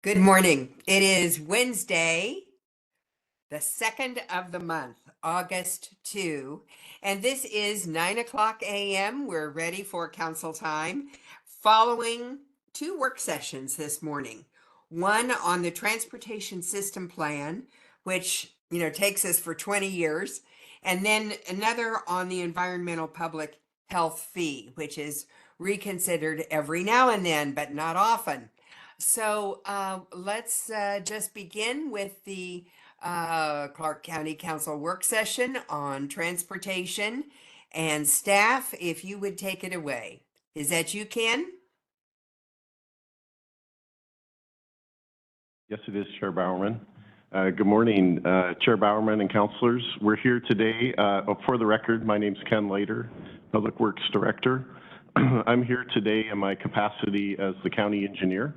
Good morning. It is Wednesday, the 2nd of the month, August 2, and this is 9 o'clock a.m. We're ready for council time following two work sessions this morning. One on the transportation system plan, which, takes us for 20 years, and then another on the environmental public health fee, which is reconsidered every now and then, but not often. So let's just begin with the Clark County Council work session on transportation. And staff, if you would take it away. Is that you, Ken? Yes, it is, Chair Bowerman. Good morning, Chair Bowerman and councilors. We're here today. For the record, my name is Ken Lader, Public Works Director. I'm here today in my capacity as the county engineer.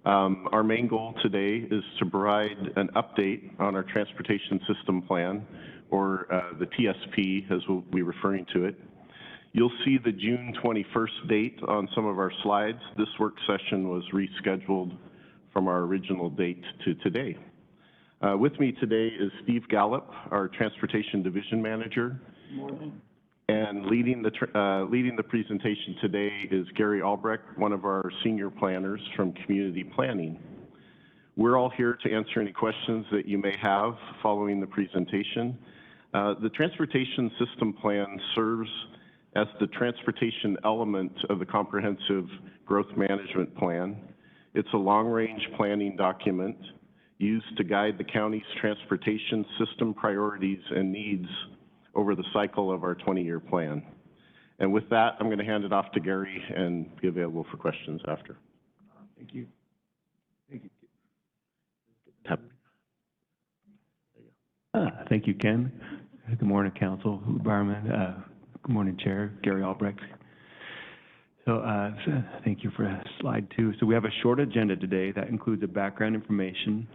Our main goal today is to provide an update on our transportation system plan, or the TSP as we'll be referring to it. You'll see the June 21st date on some of our slides. This work session was rescheduled from our original date to today. With me today is Steve Gallup, our Transportation Division Manager. Good morning. And leading the presentation today is Gary Albrecht, one of our senior planners from Community Planning. We're all here to answer any questions that you may have following the presentation. The Transportation System Plan serves as the transportation element of the Comprehensive Growth Management Plan. It's a long-range planning document used to guide the county's transportation system priorities and needs over the cycle of our 20-year plan. And with that, I'm going to hand it off to Gary and be available for questions after. Thank you. Thank you. Thank you, Ken. Good morning, Council, Bowerman. Good morning, Chair, Gary Albrecht. So thank you for slide 2. So we have a short agenda today that includes a background information,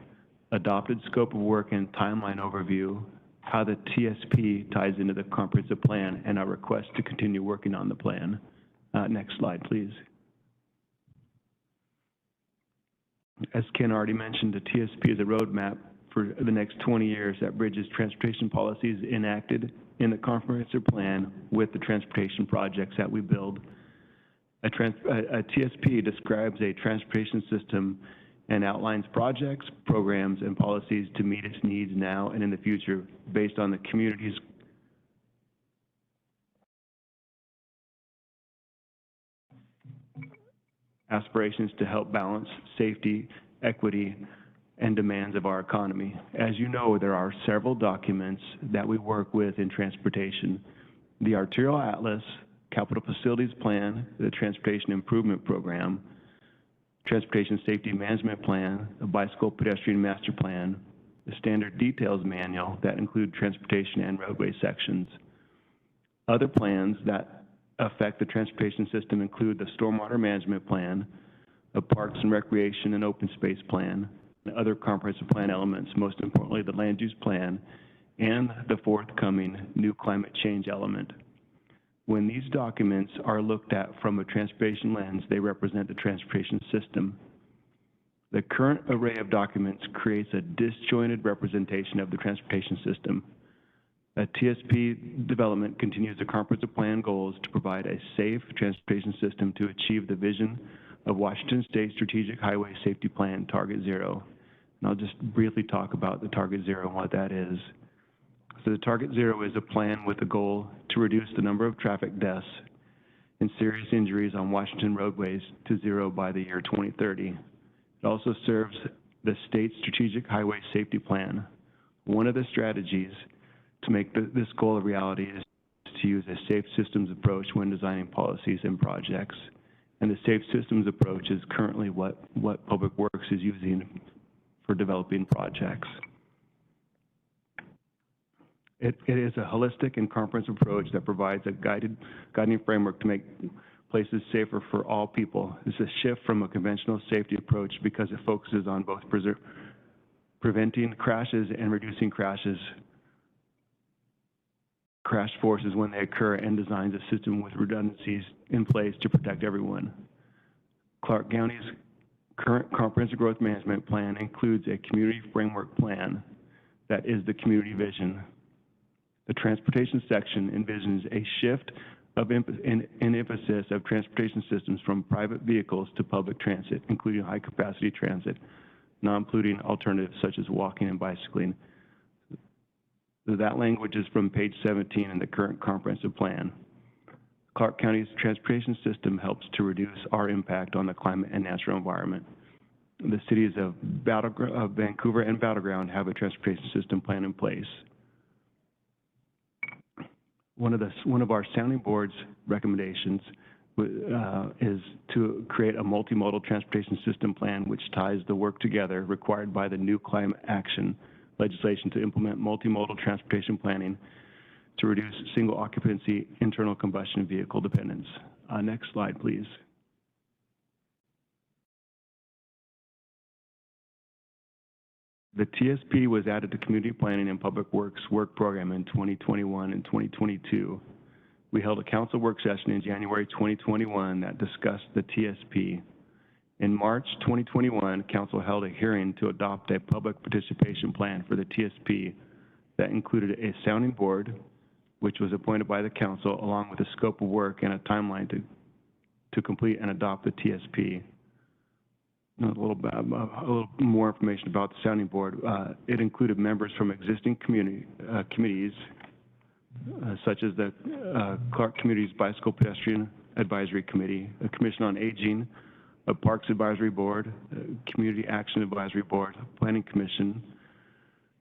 adopted scope of work and timeline overview, how the TSP ties into the comprehensive plan, and our request to continue working on the plan. Next slide, please. As Ken already mentioned, the TSP is a roadmap for the next 20 years that bridges transportation policies enacted in the comprehensive plan with the transportation projects that we build. A TSP describes a transportation system and outlines projects, programs, and policies to meet its needs now and in the future based on the community's aspirations to help balance safety, equity, and demands of our economy. As you know, there are several documents that we work with in transportation. The Arterial Atlas, Capital Facilities Plan, the Transportation Improvement Program, Transportation Safety Management Plan, the Bicycle Pedestrian Master Plan, the Standard Details Manual that include transportation and roadway sections. Other plans that affect the transportation system include the Stormwater Management Plan, the Parks and Recreation and Open Space Plan, and other comprehensive plan elements, most importantly the Land Use Plan, and the forthcoming new climate change element. When these documents are looked at from a transportation lens, they represent the transportation system. The current array of documents creates a disjointed representation of the transportation system. A TSP development continues the comprehensive plan goals to provide a safe transportation system to achieve the vision of Washington State Strategic Highway Safety Plan Target Zero. And I'll just briefly talk about the Target Zero and what that is. So the Target Zero is a plan with a goal to reduce the number of traffic deaths and serious injuries on Washington roadways to zero by the year 2030. It also serves the state strategic highway safety plan. One of the strategies to make this goal a reality is to use a safe systems approach when designing policies and projects. And the safe systems approach is currently what Public Works is using for developing projects. It is a holistic and comprehensive approach that provides a guiding framework to make places safer for all people. It's a shift from a conventional safety approach because it focuses on both preventing crashes and reducing crash forces when they occur, and designs a system with redundancies in place to protect everyone. Clark County's current comprehensive growth management plan includes a community framework plan that is the community vision. The transportation section envisions a shift of in emphasis of transportation systems from private vehicles to public transit, including high-capacity transit, non-polluting alternatives such as walking and bicycling. That language is from page 17 in the current comprehensive plan. Clark County's transportation system helps to reduce our impact on the climate and natural environment. The cities of Vancouver and Battleground have a transportation system plan in place. One of our sounding board's recommendations is to create a multimodal transportation system plan which ties the work together required by the new climate action legislation to implement multimodal transportation planning to reduce single occupancy internal combustion vehicle dependence. Next slide, please. The TSP was added to Community Planning and Public Works work program in 2021 and 2022. We held a council work session in January 2021 that discussed the TSP. In March 2021, council held a hearing to adopt a public participation plan for the TSP that included a sounding board, which was appointed by the council, along with a scope of work and a timeline to complete and adopt the TSP. A little more information about the sounding board. It included members from existing committees, such as the Clark Community's Bicycle Pedestrian Advisory Committee, a Commission on Aging, a Parks Advisory Board, a Community Action Advisory Board, a Planning Commission,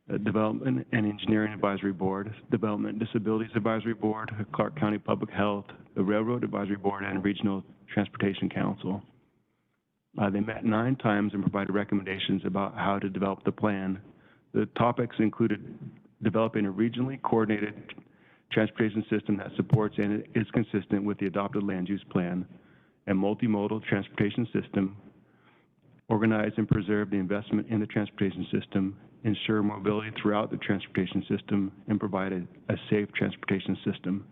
a Development and Engineering Advisory Board, Development and Disabilities Advisory Board, a Clark County Public Health, the Railroad Advisory Board, and Regional Transportation Council. They met 9 times and provided recommendations about how to develop the plan. The topics included developing a regionally coordinated transportation system that supports and is consistent with the adopted land use plan, a multimodal transportation system, organize and preserve the investment in the transportation system, ensure mobility throughout the transportation system, and provide a safe transportation system.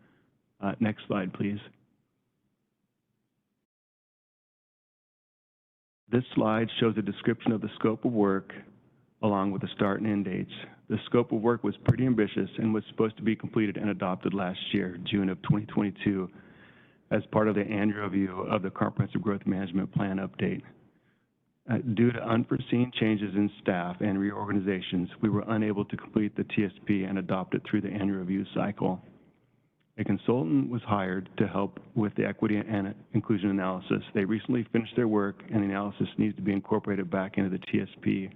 Next slide, please. This slide shows a description of the scope of work along with the start and end dates. The scope of work was pretty ambitious and was supposed to be completed and adopted last year, June of 2022, as part of the annual review of the Comprehensive Growth Management Plan update. Due to unforeseen changes in staff and reorganizations, we were unable to complete the TSP and adopt it through the annual review cycle. A consultant was hired to help with the equity and inclusion analysis. They recently finished their work, and the analysis needs to be incorporated back into the TSP.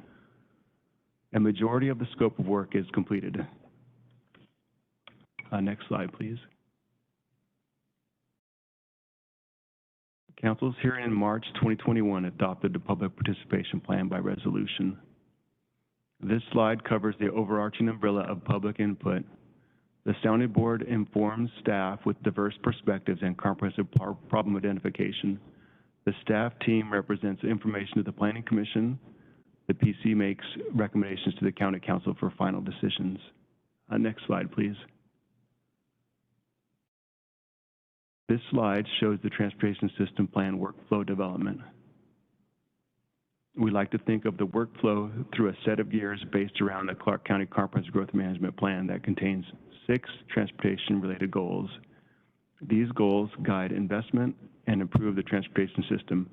A majority of the scope of work is completed. Next slide, please. Council's hearing in March 2021 adopted the public participation plan by resolution. This slide covers the overarching umbrella of public input. The sounding board informs staff with diverse perspectives and comprehensive problem identification. The staff team represents information to the Planning Commission. The PC makes recommendations to the County Council for final decisions. Next slide, please. This slide shows the transportation system plan workflow development. We like to think of the workflow through a set of gears based around the Clark County Comprehensive Growth Management Plan that contains 6 transportation-related goals. These goals guide investment and improve the transportation system.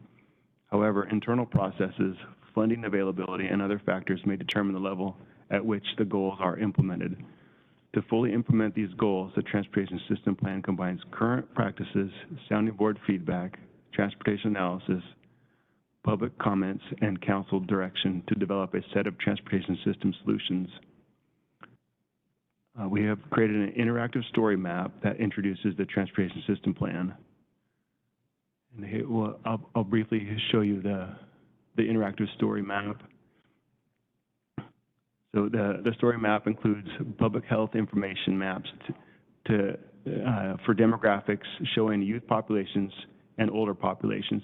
However, internal processes, funding availability, and other factors may determine the level at which the goals are implemented. To fully implement these goals, the transportation system plan combines current practices, sounding board feedback, transportation analysis, public comments, and council direction to develop a set of transportation system solutions. We have created an interactive story map that introduces the transportation system plan. And here, well, I'll briefly show you the interactive story map. So the story map includes public health information maps for demographics showing youth populations and older populations.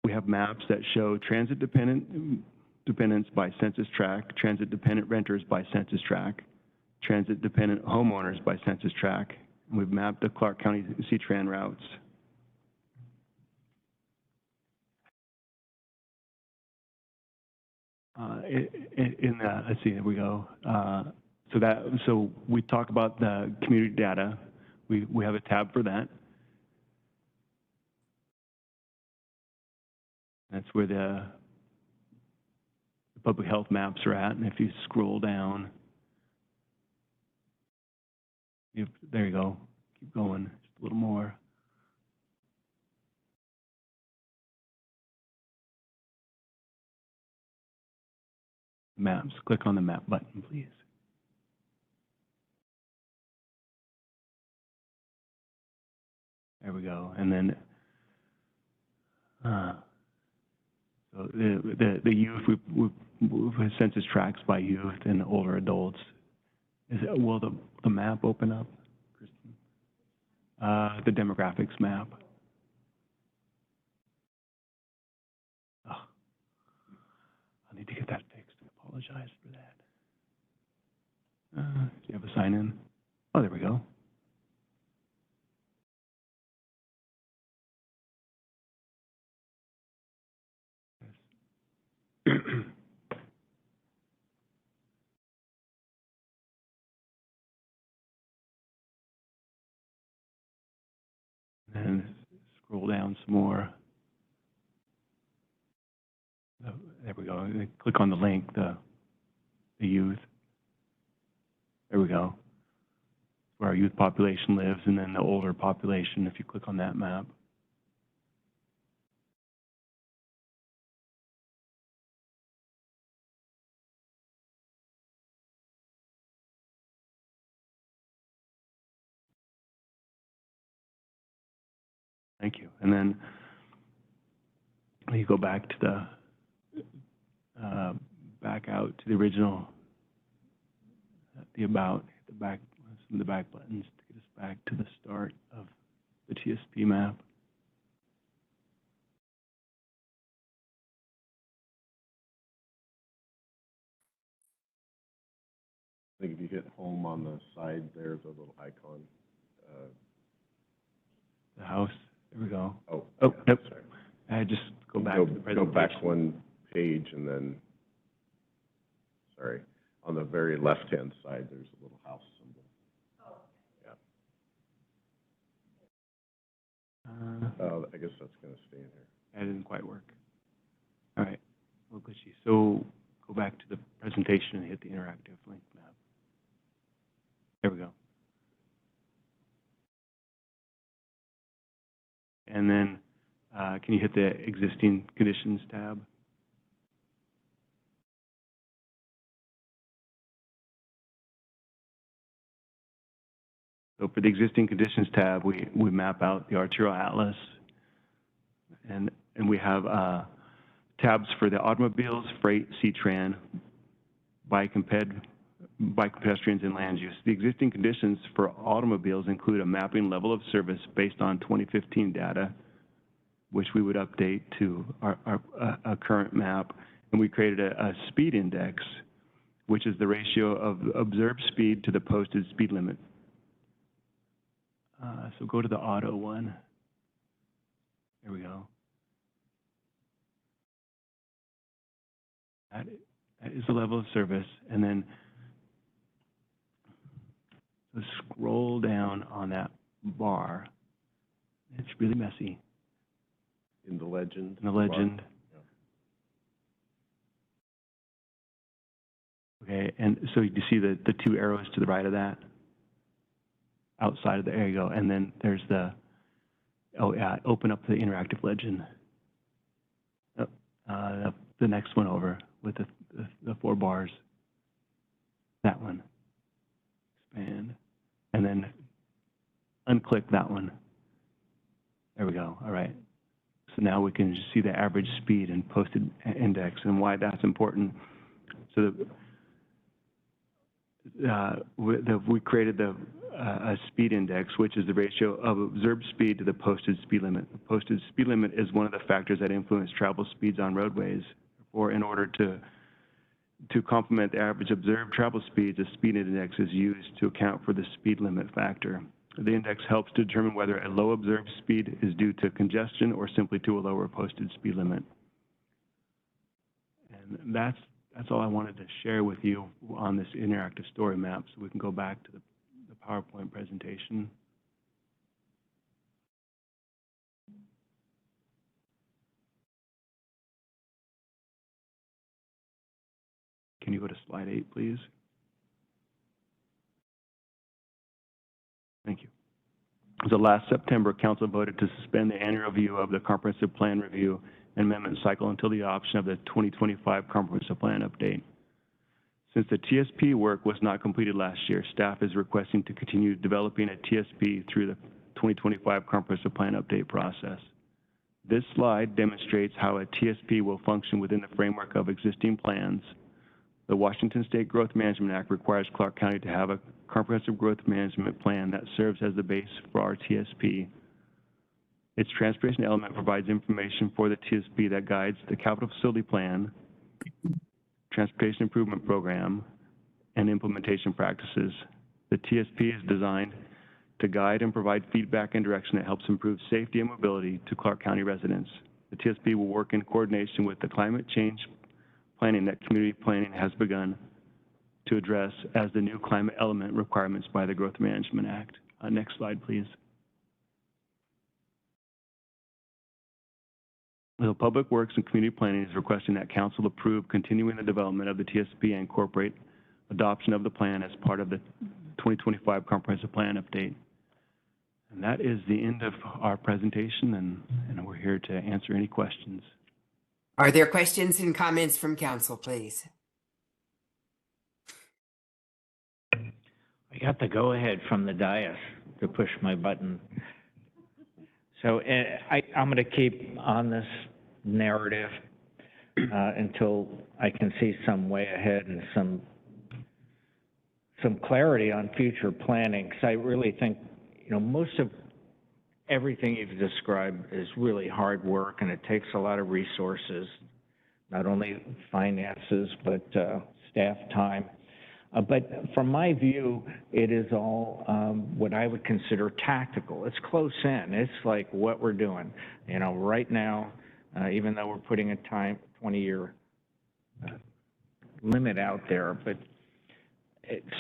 We have maps that show transit dependents by census tract, transit dependent renters by census tract, transit dependent homeowners by census tract. And we've mapped the Clark County C-Tran routes. In the, let's see, there we go. So we talk about the community data. We have a tab for that. That's where the public health maps are at. And if you scroll down, there you go. Keep going, just a little more. Maps, click on the map button, please. There we go. And then, so the youth, we census tracts by youth and older adults. Will the map open up, Kristen? The demographics map. Oh, I need to get that fixed. I apologize for that. Do you have a sign in? Oh, there we go. And scroll down some more. There we go. Click on the link, the youth. There we go. Where our youth population lives, and then the older population, if you click on that map. Thank you. And then you go back to the back out to the original, the about, the back, some of the back buttons to get us back to the start of the TSP map. I think if you hit home on the side, there's a little icon. The house. There we go. Oh, Oh, yeah, nope. sorry. I just go back to the presentation. Go back one page and then, sorry, on the very left-hand side, there's a little house symbol. Oh, I guess that's going to stay in here. That didn't quite work. All right, well, glitchy. So go back to the presentation and hit the interactive link map. There we go. And then can you hit the existing conditions tab? So for the existing conditions tab, we map out the arterial atlas, and we have tabs for the automobiles, freight, C-Tran, bike and pedestrians, and land use. The existing conditions for automobiles include a mapping level of service based on 2015 data, which we would update to our current map, and we created a speed index, which is the ratio of observed speed to the posted speed limit. So go to the auto one. There we go. That is the level of service. And then so scroll down on that bar. It's really messy. In the legend. In the legend. Yeah. Okay, and so you see the two arrows to the right of that? Outside of there you go. And then there's the, oh yeah, open up the interactive legend. The next one over with the 4 bars. That one. Expand. And then unclick that one. There we go. All right. So now we can see the average speed and posted index and why that's important. So we created a speed index, which is the ratio of observed speed to the posted speed limit. The posted speed limit is one of the factors that influence travel speeds on roadways. Or in order to complement the average observed travel speeds, a speed index is used to account for the speed limit factor. The index helps to determine whether a low observed speed is due to congestion or simply to a lower posted speed limit. And that's That's all I wanted to share with you on this interactive story map, so we can go back to the PowerPoint presentation. Can you go to slide 8, please? Thank you. So last September, Council voted to suspend the annual review of the Comprehensive Plan Review and Amendment Cycle until the adoption of the 2025 Comprehensive Plan Update. Since the TSP work was not completed last year, staff is requesting to continue developing a TSP through the 2025 Comprehensive Plan Update process. This slide demonstrates how a TSP will function within the framework of existing plans. The Washington State Growth Management Act requires Clark County to have a comprehensive growth management plan that serves as the base for our TSP. Its transportation element provides information for the TSP that guides the capital facility plan, transportation improvement program, and implementation practices. The TSP is designed to guide and provide feedback and direction that helps improve safety and mobility to Clark County residents. The TSP will work in coordination with the climate change planning that community planning has begun to address as the new climate element requirements by the Growth Management Act. Next slide, please. The Public Works and Community Planning is requesting that Council approve continuing the development of the TSP and incorporate adoption of the plan as part of the 2025 Comprehensive Plan Update. And that is the end of our presentation, and we're here to answer any questions. Are there questions and comments from council, please? I got the go-ahead from the dais to push my button. So I'm going to keep on this narrative until I can see some way ahead and some clarity on future planning. Because I really think, most of everything you've described is really hard work, and it takes a lot of resources, not only finances, but staff time. But from my view, it is all what I would consider tactical. It's close in. It's like what we're doing. Right now, even though we're putting a 20-year limit out there. But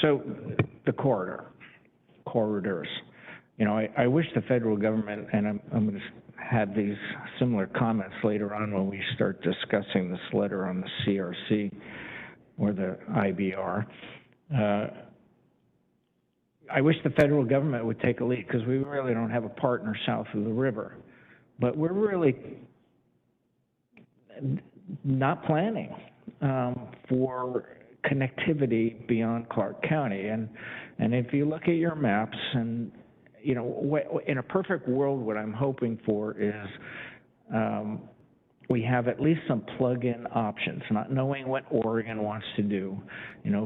so the corridors. I wish the federal government, and I'm going to have these similar comments later on when we start discussing this letter on the CRC or the IBR. I wish the federal government would take a lead, because we really don't have a partner south of the river. But we're really not planning for connectivity beyond Clark County. And if you look at your maps, and in a perfect world, what I'm hoping for is we have at least some plug-in options, not knowing what Oregon wants to do.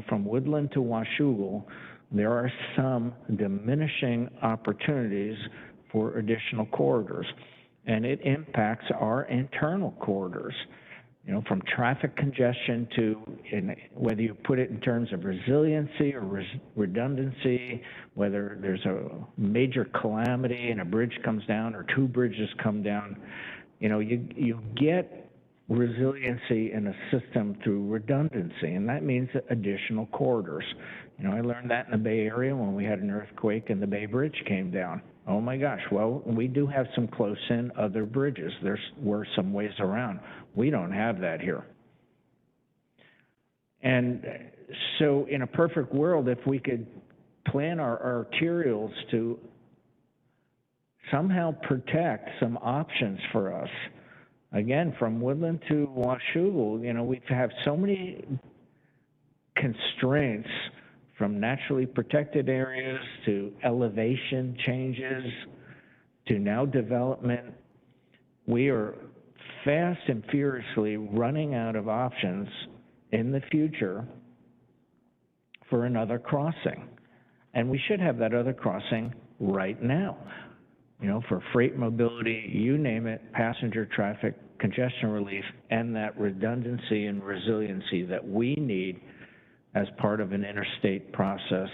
From Woodland to Washougal, there are some diminishing opportunities for additional corridors, and it impacts our internal corridors. From traffic congestion to whether you put it in terms of resiliency or redundancy, whether there's a major calamity and a bridge comes down or two bridges come down, you get resiliency in a system through redundancy, and that means additional corridors. I learned that in the Bay Area when we had an earthquake and the Bay Bridge came down. Oh my gosh, well, we do have some close-in other bridges. There were some ways around. We don't have that here. And so in a perfect world, if we could plan our arterials to somehow protect some options for us, again, from Woodland to Washougal, we have so many constraints, from naturally protected areas to elevation changes to now development. We are fast and furiously running out of options in the future for another crossing. And we should have that other crossing right now. For freight mobility, you name it, passenger traffic, congestion relief, and that redundancy and resiliency that we need as part of an interstate process.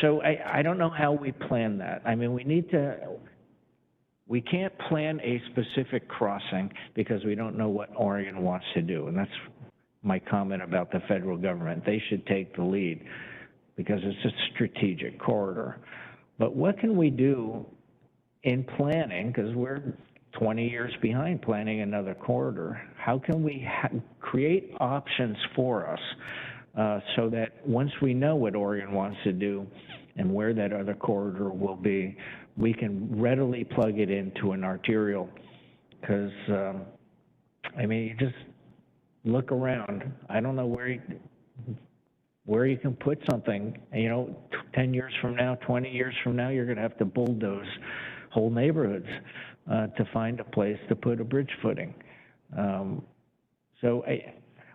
So I don't know how we plan that. I mean, we need to We can't plan a specific crossing because we don't know what Oregon wants to do. And that's my comment about the federal government. They should take the lead because it's a strategic corridor. But what can we do in planning, because we're 20 years behind planning another corridor? How can we create options for us so that once we know what Oregon wants to do and where that other corridor will be, we can readily plug it into an arterial? Because, I mean, you just look around. I don't know where you can put something. You know, 10 years from now, 20 years from now, you're going to have to bulldoze whole neighborhoods to find a place to put a bridge footing.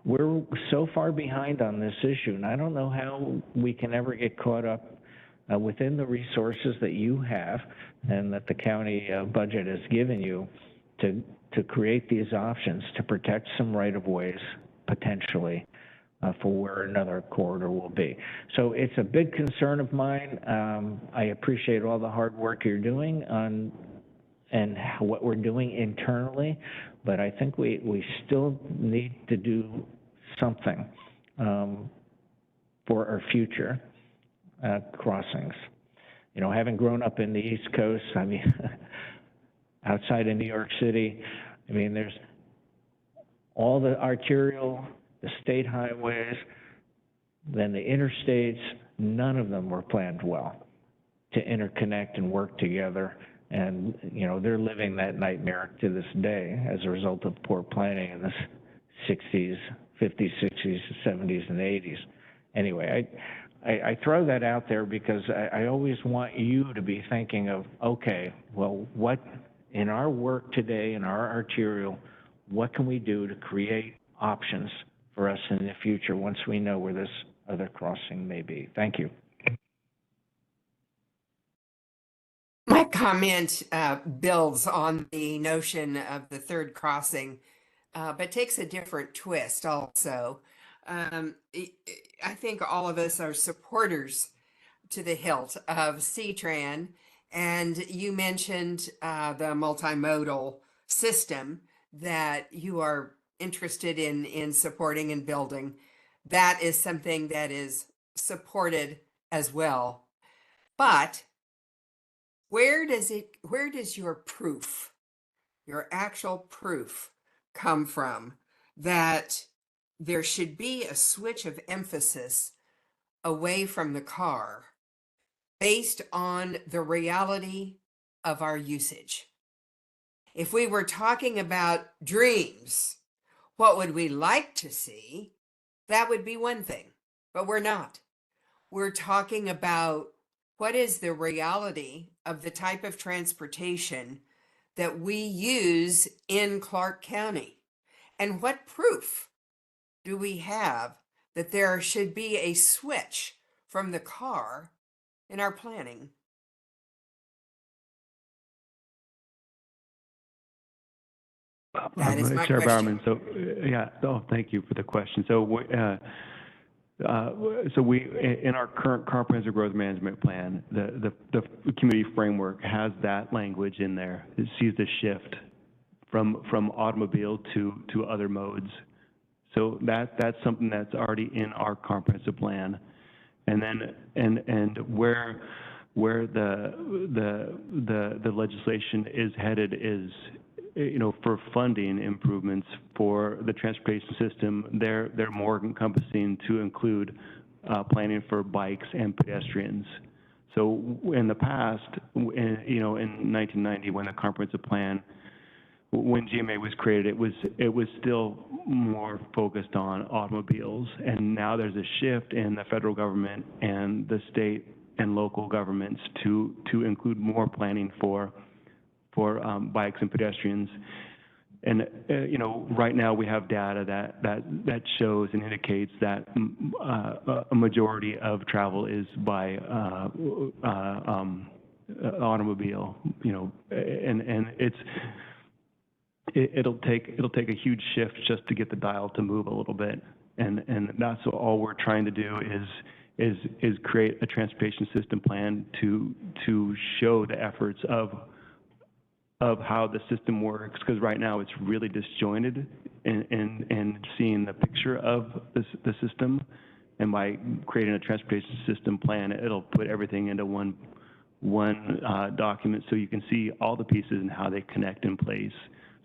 We're so far behind on this issue, and I don't know how we can ever get caught up within the resources that you have and that the county budget has given you to create these options to protect some right-of-ways potentially for where another corridor will be. So it's a big concern of mine. I appreciate all the hard work you're doing and what we're doing internally, but I think we still need to do something for our future crossings. You know, having grown up in the East Coast, I mean, outside of New York City, I mean, there's all the arterial, the state highways, then the interstates, none of them were planned well to interconnect and work together. And, you know, they're living that nightmare to this day as a result of poor planning in the 60s, 50s, 60s, 70s, and 80s. Anyway, I throw that out there because I always want you to be thinking of, okay, well, what in our work today, in our arterial, what can we do to create options for us in the future once we know where this other crossing may be? Thank you. My comment builds on the notion of the third crossing, but takes a different twist also. I think all of us are supporters to the hilt of CTRAN, and you mentioned the multimodal system that you are interested in supporting and building. That is something that is supported as well. But where does your proof, your actual proof, come from that there should be a switch of emphasis away from the car based on the reality of our usage? If we were talking about dreams, what would we like to see? That would be one thing, but we're not. We're talking about what is the reality of the type of transportation that we use in Clark County, and what proof do we have that there should be a switch from the car in our planning? That is my Chair question. Bowerman, thank you for the question. We in our current comprehensive growth management plan, the community framework has that language in there. It sees the shift from automobile to other modes. So that's something that's already in our comprehensive plan. And then where the legislation is headed is, you know, for funding improvements for the transportation system, they're more encompassing to include planning for bikes and pedestrians. So in the past, in 1990, when the comprehensive plan, when GMA was created, it was still more focused on automobiles, and now there's a shift in the federal government and the state and local governments to include more planning for bikes and pedestrians. And right now we have data that shows and indicates that a majority of travel is by automobile. And it'll take a huge shift just to get the dial to move a little bit. And that's all we're trying to do is create a transportation system plan to show the efforts of of how the system works, because right now it's really disjointed in seeing the picture of the system. And by creating a transportation system plan, it'll put everything into one document so you can see all the pieces and how they connect in place.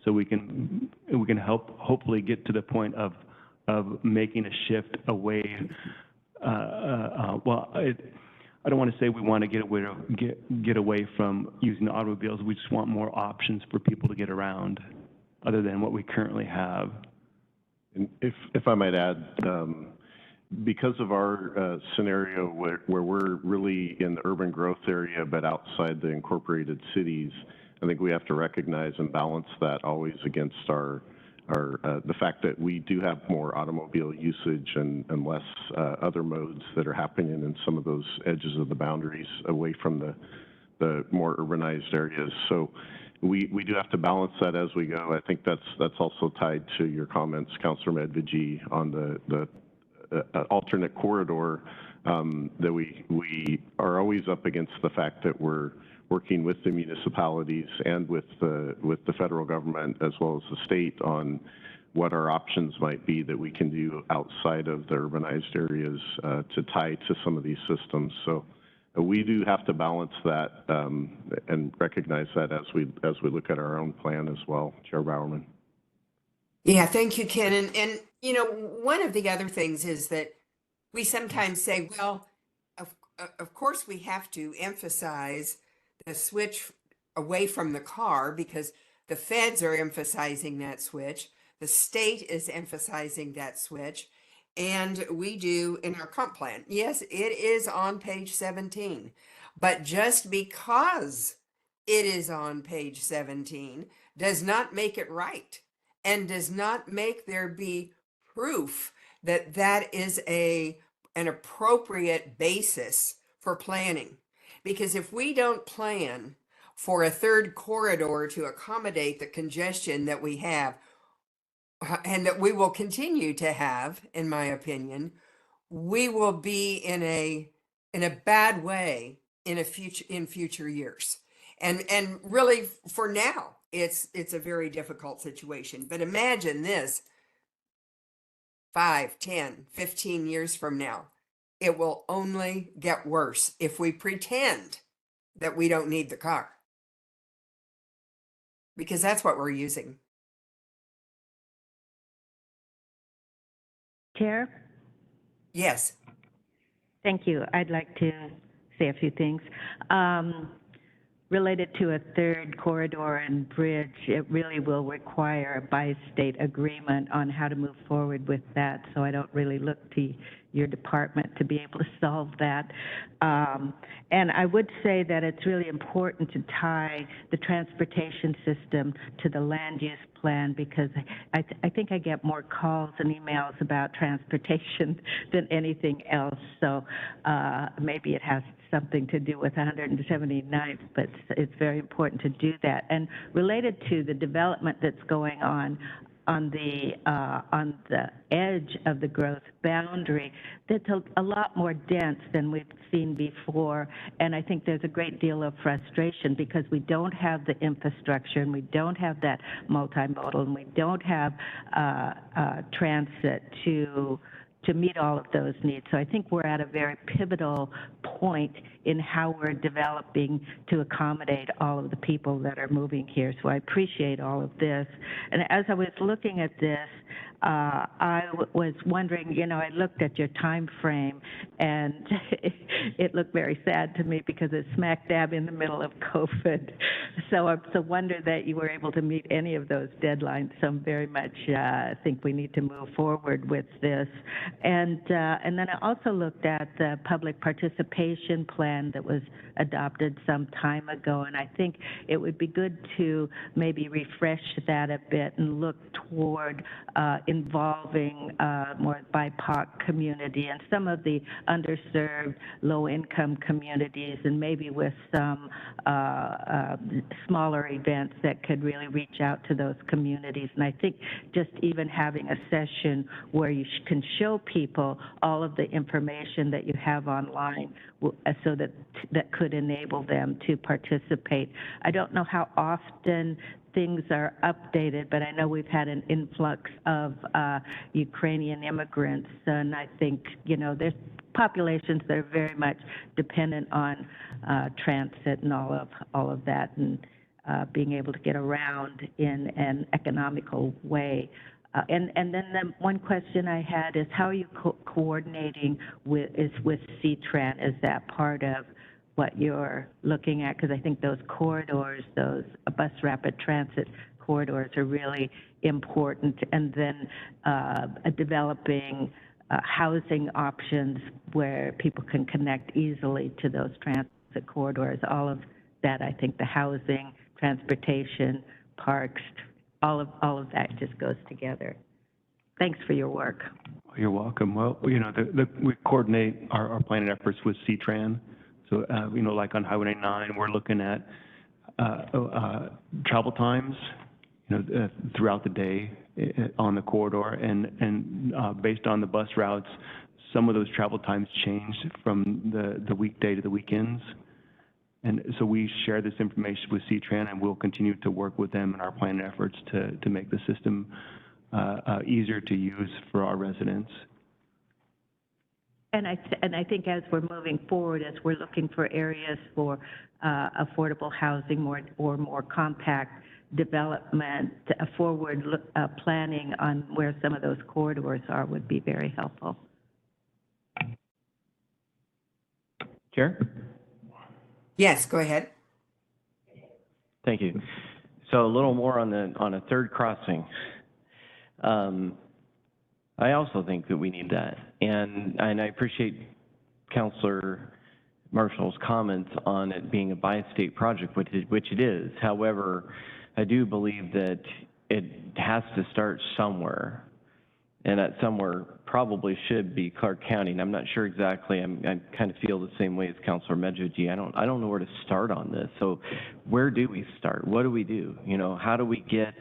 So we can hopefully get to the point of making a shift away. I don't want to say we want to get away from using automobiles. We just want more options for people to get around, other than what we currently have. And if I might add, because of our scenario where we're really in the urban growth area but outside the incorporated cities, I think we have to recognize and balance that always against the fact that we do have more automobile usage and less other modes that are happening in some of those edges of the boundaries away from the more urbanized areas. So we do have to balance that as we go. I think that's also tied to your comments, Councilor Medviji, on the alternate corridor, that we are always up against the fact that we're working with the municipalities and with the federal government as well as the state on what our options might be that we can do outside of the urbanized areas to tie to some of these systems. So we do have to balance that and recognize that as we look at our own plan as well, Chair Bowerman. Yeah, thank you, Ken. And you know, one of the other things is that we sometimes say, well, of course we have to emphasize the switch away from the car because the feds are emphasizing that switch, the state is emphasizing that switch, and we do in our comp plan. Yes, it is on page 17, but just because it is on page 17 does not make it right and does not make there be proof that that is an appropriate basis for planning. Because if we don't plan for a third corridor to accommodate the congestion that we have, and that we will continue to have, in my opinion, we will be in a bad way in future years. And really for now, it's a very difficult situation. But imagine this 5, 10, 15 years from now. It will only get worse if we pretend that we don't need the car. Because that's what we're using. Chair? Yes. Thank you. I'd like to say a few things. Related to a third corridor and bridge, it really will require a bi-state agreement on how to move forward with that, so I don't really look to your department to be able to solve that. And I would say that it's really important to tie the transportation system to the land use plan, because I think I get more calls and emails about transportation than anything else. So maybe it has something to do with 179th, but it's very important to do that. And related to the development that's going on the edge of the growth boundary, that's a lot more dense than we've seen before. And I think there's a great deal of frustration because we don't have the infrastructure and we don't have that multimodal and we don't have transit to meet all of those needs. So I think we're at a very pivotal point in how we're developing to accommodate all of the people that are moving here. So I appreciate all of this. And as I was looking at this, I was wondering, you know, I looked at your time frame and it looked very sad to me because it's smack dab in the middle of COVID. So I wonder that you were able to meet any of those deadlines. So I'm very much think we need to move forward with this. And then I also looked at the public participation plan that was adopted some time ago, and I think it would be good to maybe refresh that a bit and look toward involving more BIPOC community and some of the underserved low-income communities, and maybe with some smaller events that could really reach out to those communities. And I think just even having a session where you can show people all of the information that you have online so that could enable them to participate. I don't know how often things are updated, but I know we've had an influx of Ukrainian immigrants, and I think, there's populations that are very much dependent on transit and all of that, and being able to get around in an economical way. And then the one question I had is, how are you coordinating with C-Tran? Is that part of what you're looking at? Because I think those corridors, those bus rapid transit corridors are really important. And then developing housing options where people can connect easily to those transit corridors. All of that, I think the housing, transportation, parks, all of that just goes together. Thanks for your work. You're welcome. Well, we coordinate our planning efforts with C-Tran. So, like on Highway 99, we're looking at travel times, throughout the day on the corridor, and based on the bus routes, some of those travel times changed from the weekday to the weekends. And so we share this information with C-Tran, and we'll continue to work with them in our planning efforts to make the system easier to use for our residents. And I think as we're moving forward, as we're looking for areas for affordable housing or more compact development, forward planning on where some of those corridors are would be very helpful. Chair? Yes, go ahead. Thank you. So a little more on a third crossing. I also think that we need that, and I appreciate Councilor Marshall's comments on it being a bi-state project, which it is. However, I do believe that it has to start somewhere, and that somewhere probably should be Clark County. And I'm not sure exactly. I kind of feel the same way as Councilor Medjugorje. I don't know where to start on this. So, where do we start? What do we do? How do we get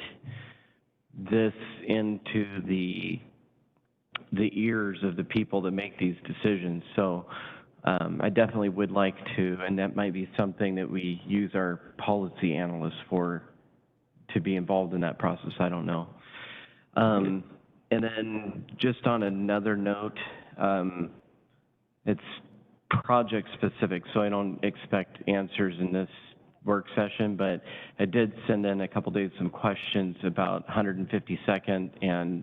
this into the ears of the people that make these decisions? So I definitely would like to, and that might be something that we use our policy analysts for, to be involved in that process. I don't know. And then just on another note, it's project specific, so I don't expect answers in this work session, but I did send in a couple days some questions about 152nd and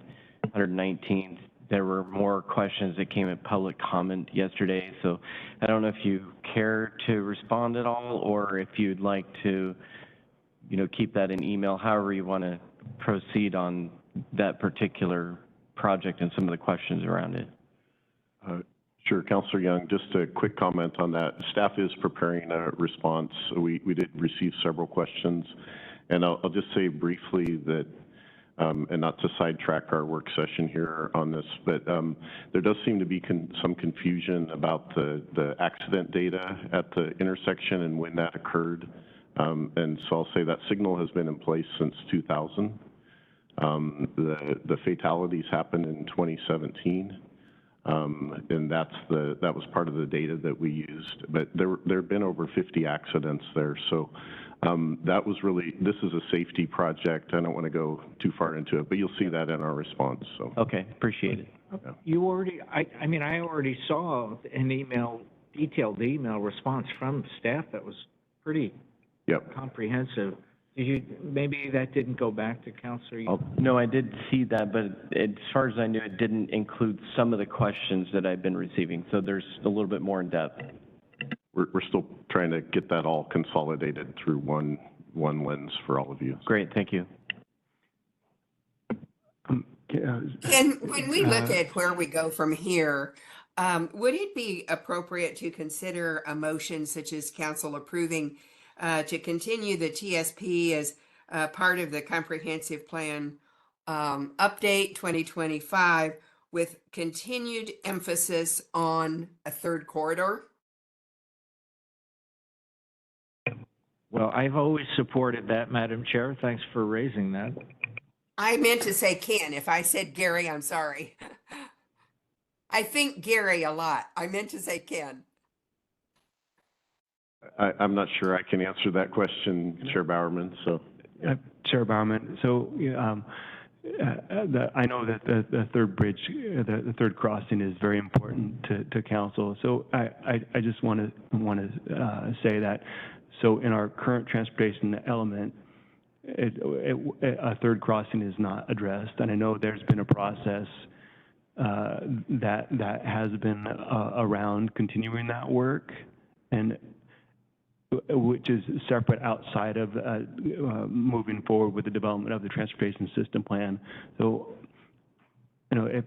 119th. There were more questions that came in public comment yesterday, so I don't know if you care to respond at all, or if you'd like to, keep that in email, however you want to proceed on that particular project and some of the questions around it. Sure, Councilor Young, just a quick comment on that. Staff is preparing a response. We did receive several questions, and I'll just say briefly that, and not to sidetrack our work session here on this, but there does seem to be some confusion about the accident data at the intersection and when that occurred. And so I'll say that signal has been in place since 2000. The fatalities happened in 2017. And that was part of the data that we used. But there have been over 50 accidents there. So that was really, this is a safety project. I don't want to go too far into it, but you'll see that in our response. So. Okay, appreciate it. You already, I already saw an detailed email response from staff that was pretty comprehensive. Maybe that didn't go back to Councilor? Oh, no, I did see that, but as far as I knew, it didn't include some of the questions that I've been receiving. So there's a little bit more in depth. We're still trying to get that all consolidated through one lens for all of you. Great, thank you. And when we look at where we go from here, would it be appropriate to consider a motion such as council approving to continue the TSP as part of the comprehensive plan update 2025 with continued emphasis on a third corridor? Well, I've always supported that, Madam Chair. Thanks for raising that. I meant to say Ken. If I said Gary, I'm sorry. I think Gary a lot. I meant to say Ken. I'm not sure I can answer that question, Chair Bowerman, so. Chair Bowerman, so I know that the third bridge, the third crossing is very important to council. So I just want to say that, so in our current transportation element, a third crossing is not addressed, and I know there's been a process that has been around continuing that work, and which is separate outside of moving forward with the development of the transportation system plan. So, you know,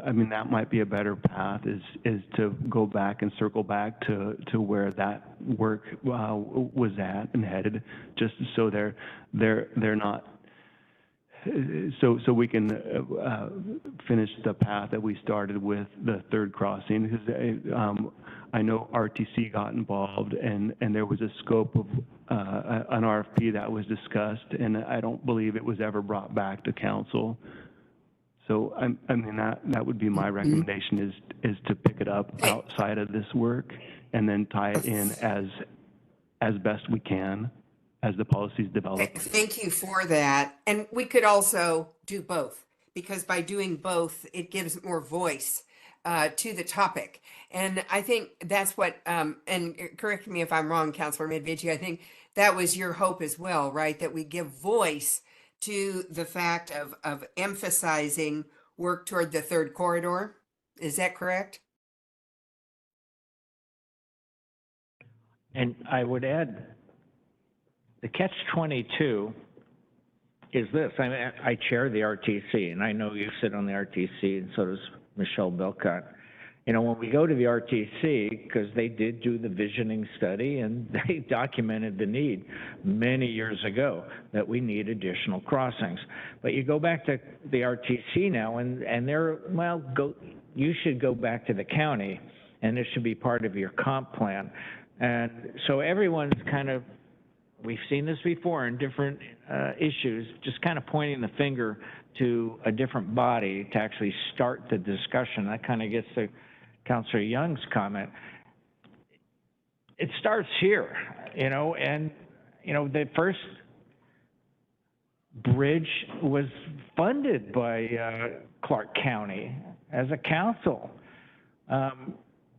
I mean, that might be a better path is to go back and circle back to where that work was at and headed, just so they're not. So we can finish the path that we started with the third crossing, because I know RTC got involved, and there was a scope of an RFP that was discussed, and I don't believe it was ever brought back to council. So I mean that would be my recommendation is to pick it up outside of this work and then tie it in as best we can as the policies develop. Thank you for that. And we could also do both, because by doing both, it gives more voice to the topic. And I think that's what, and correct me if I'm wrong, Councilor Medvici, I think that was your hope as well, right? That we give voice to the fact of emphasizing work toward the third corridor. Is that correct? And I would add, the catch-22 is this. I mean, I chair the RTC, and I know you sit on the RTC, and so does Michelle Belcott. You know, when we go to the RTC, because they did do the visioning study, and they documented the need many years ago that we need additional crossings. But you go back to the RTC now, and they're, well, you should go back to the county, and it should be part of your comp plan. And so everyone's kind of, we've seen this before in different issues, just kind of pointing the finger to a different body to actually start the discussion. That kind of gets to Councilor Young's comment. It starts here, you know, and, you know, the first bridge was funded by Clark County as a council.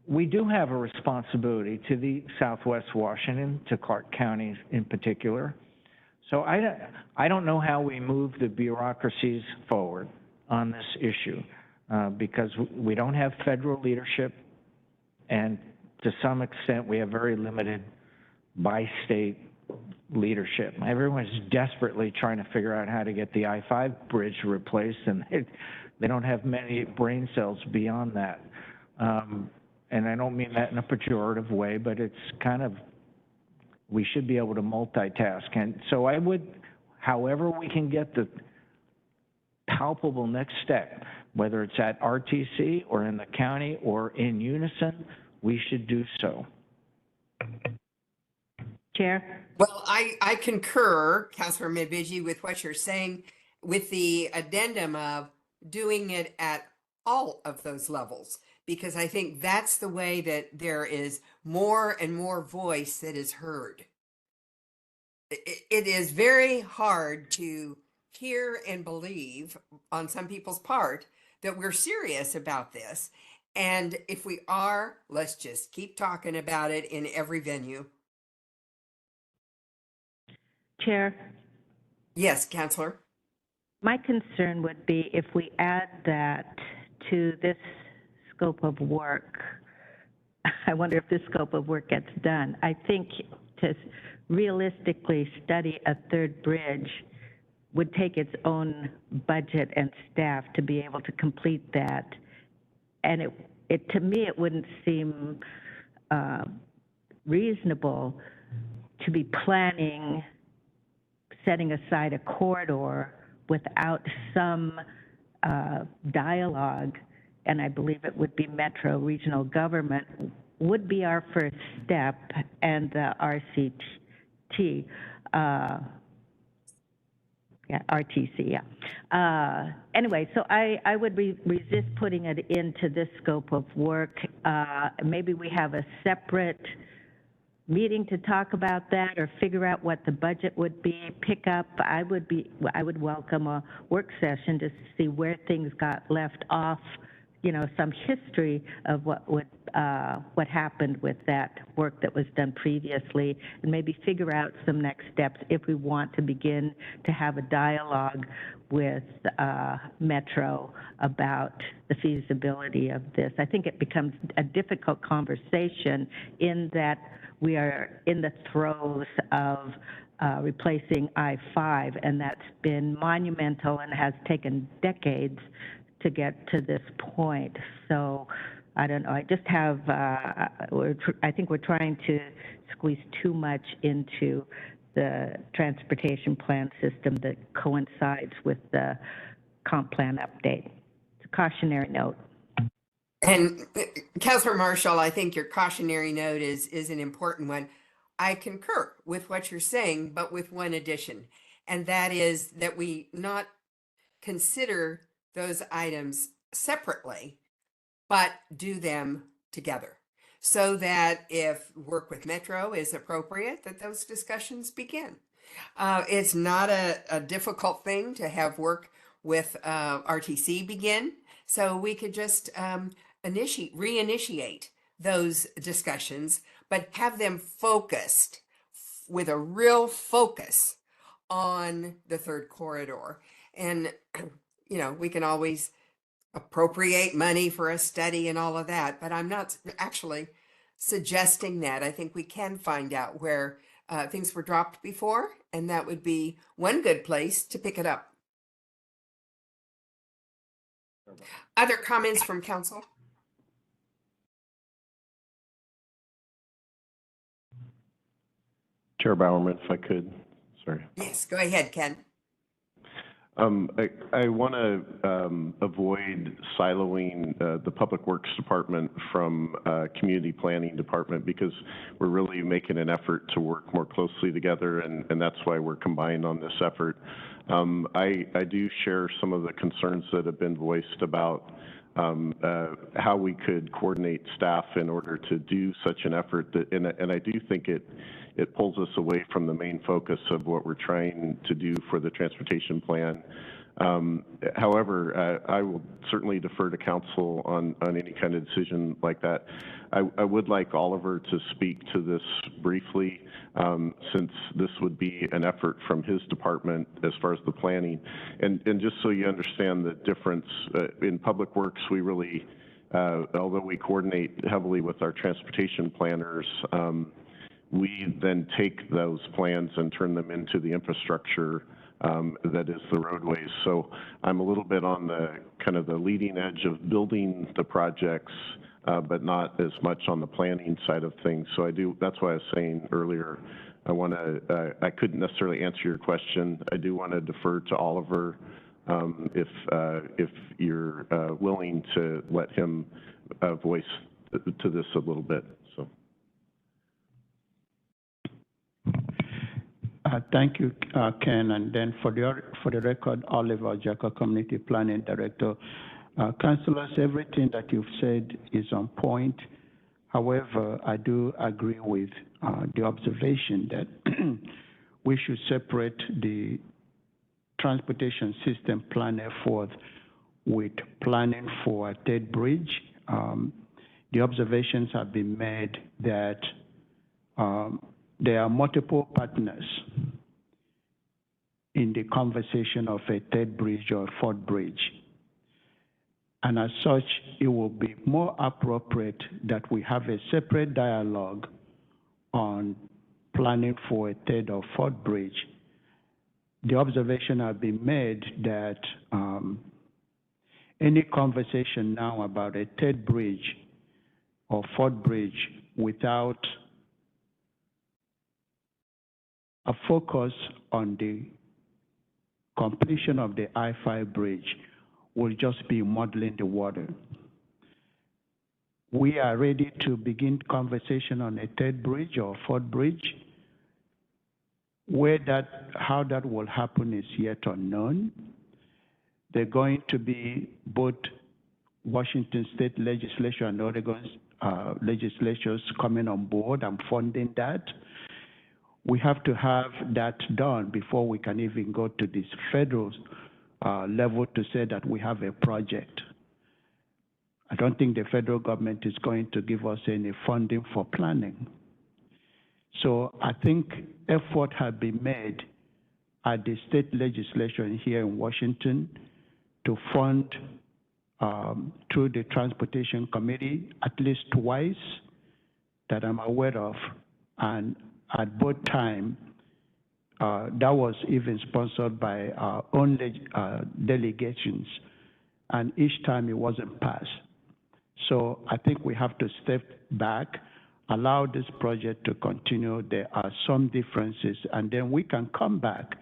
We do have a responsibility to the Southwest Washington, to Clark County in particular. So I don't know how we move the bureaucracies forward on this issue because we don't have federal leadership, and to some extent we have very limited bi-state leadership. Everyone's desperately trying to figure out how to get the I-5 bridge replaced, and they don't have many brain cells beyond that. And I don't mean that in a pejorative way, but it's kind of, we should be able to multitask. And so I would, however we can get the palpable next step, whether it's at RTC or in the county or in unison, we should do so. Chair? Well, I concur, Councilor Medvici, with what you're saying, with the addendum of doing it at all of those levels, because I think that's the way that there is more and more voice that is heard. It is very hard to hear and believe on some people's part that we're serious about this. And if we are, let's just keep talking about it in every venue. Chair? Yes, Councilor. My concern would be if we add that to this scope of work, I wonder if this scope of work gets done. I think to realistically study a third bridge would take its own budget and staff to be able to complete that. And it to me, it wouldn't seem reasonable to be planning, setting aside a corridor without some dialogue, and I believe it would be Metro regional government, would be our first step, and the RCT Yeah, RTC, yeah. Anyway, so I would resist putting it into this scope of work. Maybe we have a separate meeting to talk about that or figure out what the budget would be, pick up. I would welcome a work session to see where things got left off, you know, some history of what happened with that work that was done previously, and maybe figure out some next steps if we want to begin to have a dialogue with Metro about the feasibility of this. I think it becomes a difficult conversation in that we are in the throes of replacing I-5, and that's been monumental and has taken decades to get to this point. So I don't know, I just have, I think we're trying to squeeze too much into the transportation plan system that coincides with the comp plan update. It's a cautionary note. And Councilor Marshall, I think your cautionary note is an important one. I concur with what you're saying, but with one addition, and that is that we not consider those items separately, but do them together, so that if work with Metro is appropriate, that those discussions begin. It's not a difficult thing to have work with RTC begin, so we could just reinitiate those discussions, but have them focused with a real focus on the third corridor. And, you know, we can always appropriate money for a study and all of that, but I'm not actually suggesting that. I think we can find out where things were dropped before, and that would be one good place to pick it up. Other comments from council? Chair Bowerman, if I could, sorry. Yes, go ahead, Ken. I want to avoid siloing the Public Works Department from Community Planning Department, because we're really making an effort to work more closely together, and that's why we're combined on this effort. I do share some of the concerns that have been voiced about how we could coordinate staff in order to do such an effort, and I do think it pulls us away from the main focus of what we're trying to do for the transportation plan. However, I will certainly defer to council on any kind of decision like that. I would like Oliver to speak to this briefly, since this would be an effort from his department as far as the planning. And just so you understand the difference, in Public Works, we really, although we coordinate heavily with our transportation planners, we then take those plans and turn them into the infrastructure that is the roadways. So I'm a little bit on the kind of the leading edge of building the projects, but not as much on the planning side of things. So that's why I was saying earlier, I couldn't necessarily answer your question. I do want to defer to Oliver if you're willing to let him voice to this a little bit. So. Thank you, Ken. And then for the record, Oliver Jacob, Community Planning Director. Councilors, everything that you've said is on point. However, I do agree with the observation that we should separate the transportation system plan effort with planning for a third bridge. The observations have been made that there are multiple partners in the conversation of a third bridge or a fourth bridge. And as such, it will be more appropriate that we have a separate dialogue on planning for a third or fourth bridge. The observation has been made that any conversation now about a third bridge or fourth bridge without a focus on the completion of the I-5 bridge will just be muddling the water. We are ready to begin conversation on a third bridge or fourth bridge How that will happen is yet unknown. There are going to be both Washington State legislature and Oregon legislatures coming on board and funding that. We have to have that done before we can even go to this federal level to say that we have a project. I don't think the federal government is going to give us any funding for planning. So I think effort has been made at the state legislature here in Washington to fund through the Transportation Committee at least twice that I'm aware of, and at both times, that was even sponsored by our own delegations, and each time it wasn't passed. So I think we have to step back, allow this project to continue. There are some differences, and then we can come back,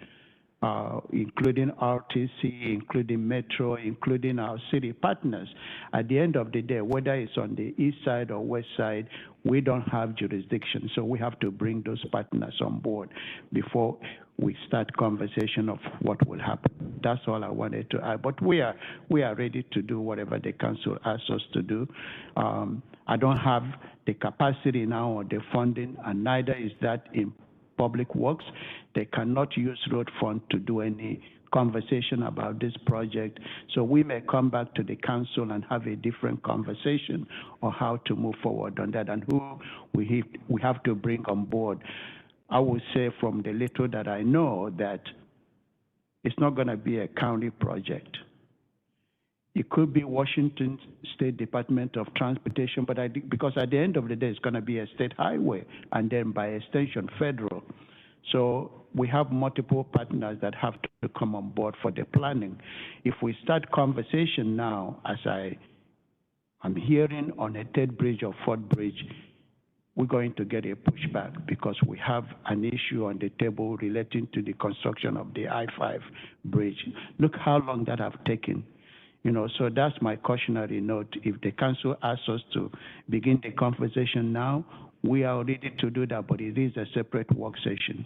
including RTC, including Metro, including our city partners. At the end of the day, whether it's on the east side or west side, we don't have jurisdiction, so we have to bring those partners on board before we start conversation of what will happen. That's all I wanted to add. But we are ready to do whatever the council asks us to do. I don't have the capacity now or the funding, and neither is that in Public Works. They cannot use road fund to do any conversation about this project. So we may come back to the council and have a different conversation on how to move forward on that and who we have to bring on board. I would say from the little that I know that it's not going to be a county project. It could be Washington State Department of Transportation, but because at the end of the day, it's going to be a state highway, and then by extension, federal. So we have multiple partners that have to come on board for the planning. If we start conversation now, as I'm hearing on a third bridge or fourth bridge, we're going to get a pushback because we have an issue on the table relating to the construction of the I-5 bridge. Look how long that have taken. So that's my cautionary note. If the council asks us to begin the conversation now, we are ready to do that, but it is a separate work session.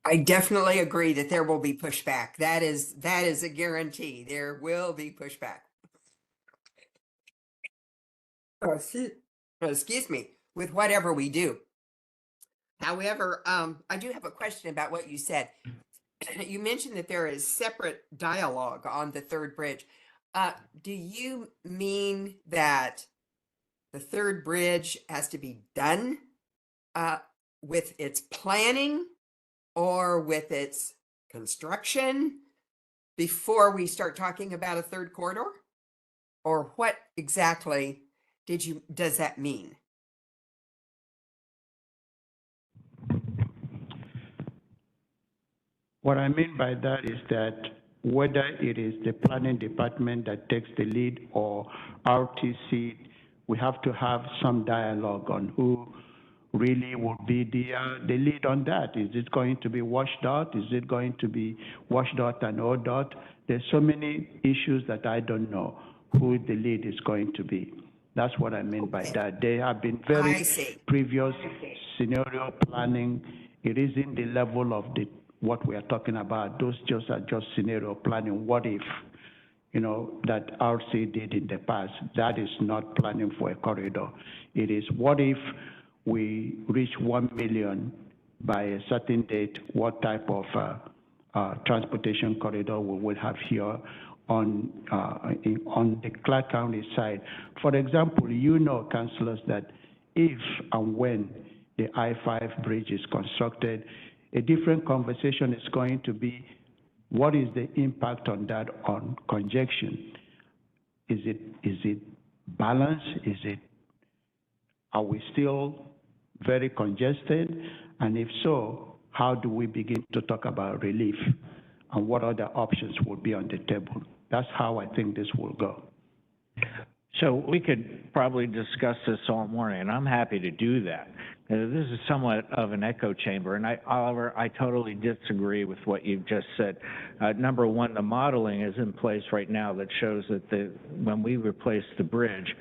I definitely agree that there will be pushback. That is a guarantee. There will be pushback. Excuse me, with whatever we do. However, I do have a question about what you said. You mentioned that there is separate dialogue on the third bridge. Do you mean that the third bridge has to be done with its planning or with its construction before we start talking about a third corridor? Or what exactly does that mean? What I mean by that is that whether it is the planning department that takes the lead or RTC, we have to have some dialogue on who really will be the lead on that. Is it going to be WashDOT? Is it going to be WashDOT and ODOT? There's so many issues that I don't know who the lead is going to be. That's what I mean by that. They have been very previous scenario planning. It is in the level of what we are talking about. Those are just scenario planning. What if, that RC did in the past? That is not planning for a corridor. It is what if we reach 1 million by a certain date, what type of transportation corridor we will have here on the Clark County side. For example, councilors, that if and when the I-5 bridge is constructed, a different conversation is going to be, what is the impact on that on congestion? Is it balanced? Are we still very congested? And if so, how do we begin to talk about relief? And what other options will be on the table? That's how I think this will go. So we could probably discuss this all morning, and I'm happy to do that. This is somewhat of an echo chamber, and Oliver, I totally disagree with what you've just said. Number one, the modeling is in place right now that shows that when we replace the bridge,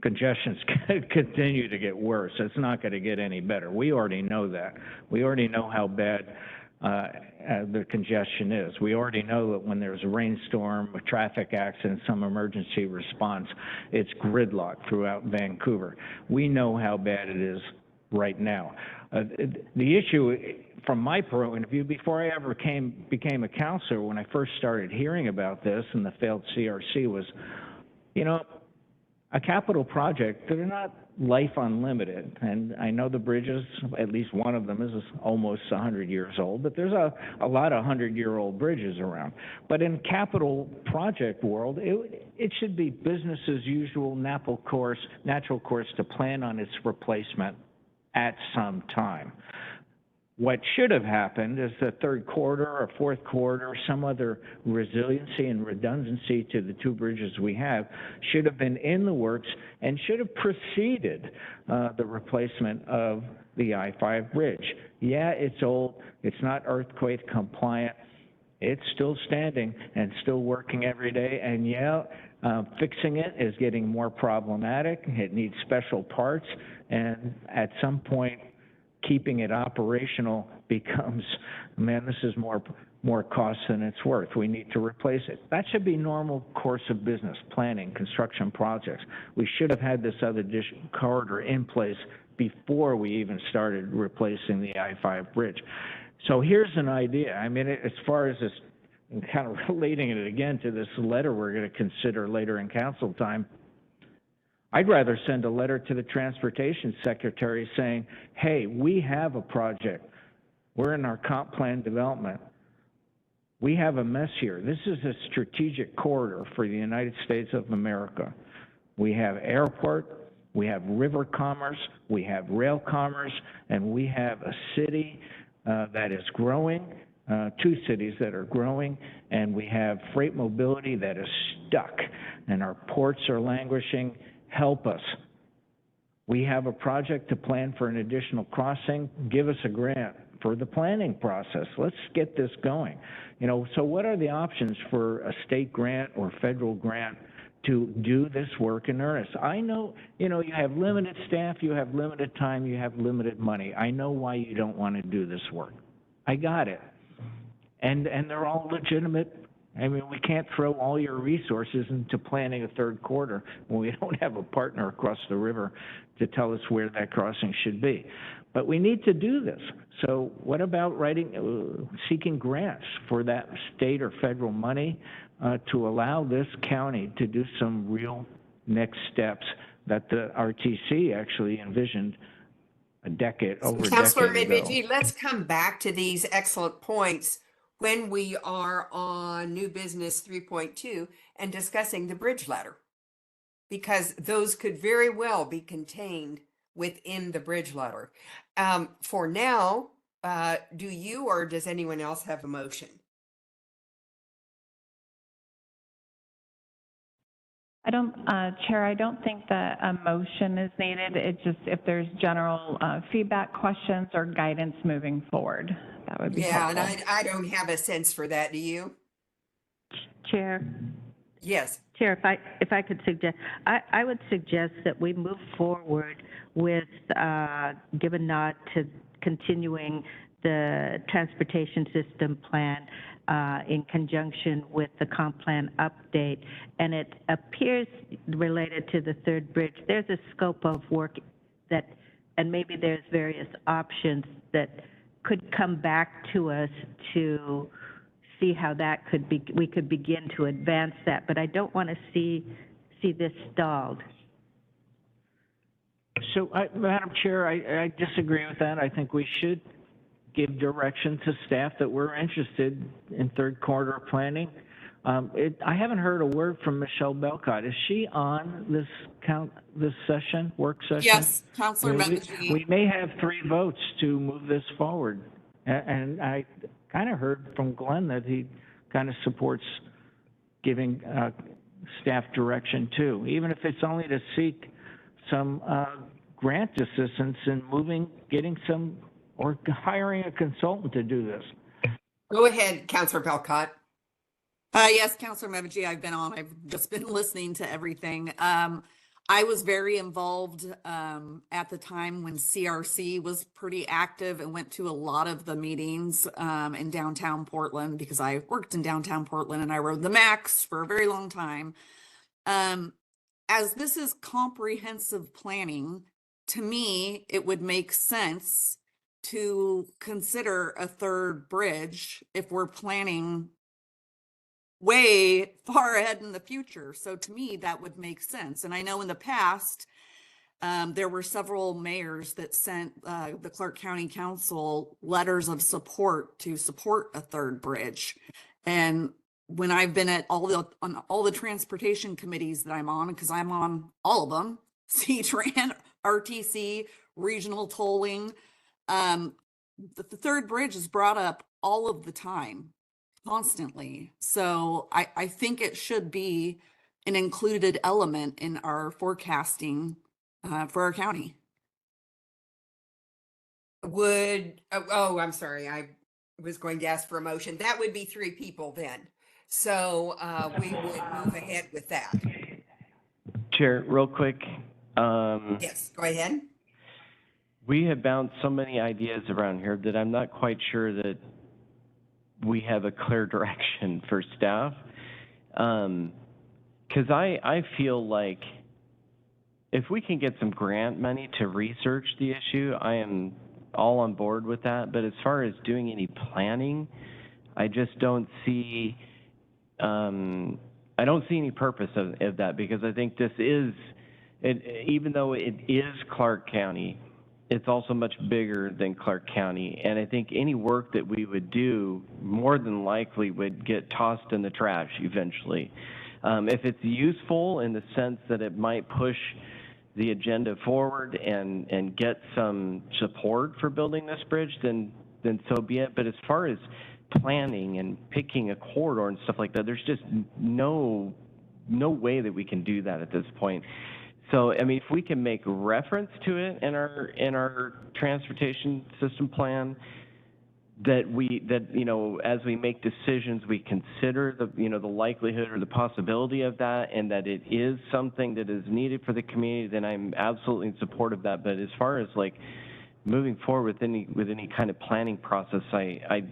congestion's going to continue to get worse. It's not going to get any better. We already know that. We already know how bad the congestion is. We already know that when there's a rainstorm, a traffic accident, some emergency response, it's gridlock throughout Vancouver. We know how bad it is right now. The issue, from my point of view, before I ever became a counselor, when I first started hearing about this and the failed CRC was, you know, a capital project, they're not life unlimited. And I know the bridges, at least one of them is almost 100 years old, but there's a lot of 100-year-old bridges around. But in capital project world, it should be business as usual, natural course to plan on its replacement at some time. What should have happened is the third quarter or fourth quarter, some other resiliency and redundancy to the two bridges we have should have been in the works and should have preceded the replacement of the I-5 bridge. Yeah, it's old, it's not earthquake compliant, it's still standing and still working every day, and yeah, fixing it is getting more problematic. It needs special parts, and at some point, keeping it operational becomes, man, this is more cost than it's worth. We need to replace it. That should be normal course of business, planning, construction projects. We should have had this other corridor in place before we even started replacing the I-5 bridge. So here's an idea. I mean, as far as this, and kind of relating it again to this letter we're going to consider later in council time, I'd rather send a letter to the Transportation Secretary saying, hey, we have a project. We're in our comp plan development. We have a mess here. This is a strategic corridor for the United States of America. We have airport, we have river commerce, we have rail commerce, and we have a city that is growing, two cities that are growing, and we have freight mobility that is stuck, and our ports are languishing. Help us. We have a project to plan for an additional crossing. Give us a grant for the planning process. Let's get this going. You know, so what are the options for a state grant or federal grant to do this work in earnest? I know, you know, you have limited staff, you have limited time, you have limited money. I know why you don't want to do this work. I got it. And they're all legitimate. I mean, we can't throw all your resources into planning a third quarter when we don't have a partner across the river to tell us where that crossing should be. But we need to do this. So what about seeking grants for that state or federal money to allow this county to do some real next steps that the RTC actually envisioned over a decade ago? Councilor Medvigi, let's come back to these excellent points when we are on new business 3.2 and discussing the bridge letter, because those could very well be contained within the bridge letter. For now, do you or does anyone else have a motion? I don't, Chair, I don't think that a motion is needed. It's just if there's general feedback, questions, or guidance moving forward, that would be helpful. And I don't have a sense for that. Do you? Chair? Yes. Chair, if I could suggest, I would suggest that we move forward with, give a nod to continuing the transportation system plan in conjunction with the comp plan update, and it appears related to the third bridge. There's a scope of work that, and maybe there's various options that could come back to us to see how that could be, we could begin to advance that, but I don't want to see this stalled. So, Madam Chair, I disagree with that. I think we should give direction to staff that we're interested in third quarter planning. I haven't heard a word from Michelle Belcott. Is she on this session, work session? Yes, Councilor Medvigi. We may have 3 votes to move this forward. And I kind of heard from Glenn that he kind of supports giving staff direction too, even if it's only to seek some grant assistance in getting some, or hiring a consultant to do this. Go ahead, Councilor Belcott. Yes, Councilor Medvigi, I've just been listening to everything. I was very involved at the time when CRC was pretty active and went to a lot of the meetings in downtown Portland because I worked in downtown Portland and I rode the Max for a very long time. As this is comprehensive planning, to me, it would make sense to consider a third bridge if we're planning way far ahead in the future. So to me, that would make sense. And I know in the past, there were several mayors that sent the Clark County Council letters of support to support a third bridge. And when I've been at on all the transportation committees that I'm on, because I'm on all of them, CTRAN, RTC, regional tolling, the third bridge is brought up all of the time, constantly. So I think it should be an included element in our forecasting for our county. I'm sorry, I was going to ask for a motion. That would be 3 people then. So we would move ahead with that. Chair, real quick. Yes, go ahead. We have bounced so many ideas around here that I'm not quite sure that we have a clear direction for staff. Because I feel like if we can get some grant money to research the issue, I am all on board with that. But as far as doing any planning, I just don't see, I don't see any purpose of that, because I think this is, even though it is Clark County, it's also much bigger than Clark County. And I think any work that we would do more than likely would get tossed in the trash eventually. If it's useful in the sense that it might push the agenda forward and get some support for building this bridge, then so be it. But as far as planning and picking a corridor and stuff like that, there's just no way that we can do that at this point. So, I mean, if we can make reference to it in our transportation system plan, that you know, as we make decisions, we consider the likelihood or the possibility of that, and that it is something that is needed for the community, then I'm absolutely in support of that. But as far as like moving forward with any kind of planning process, I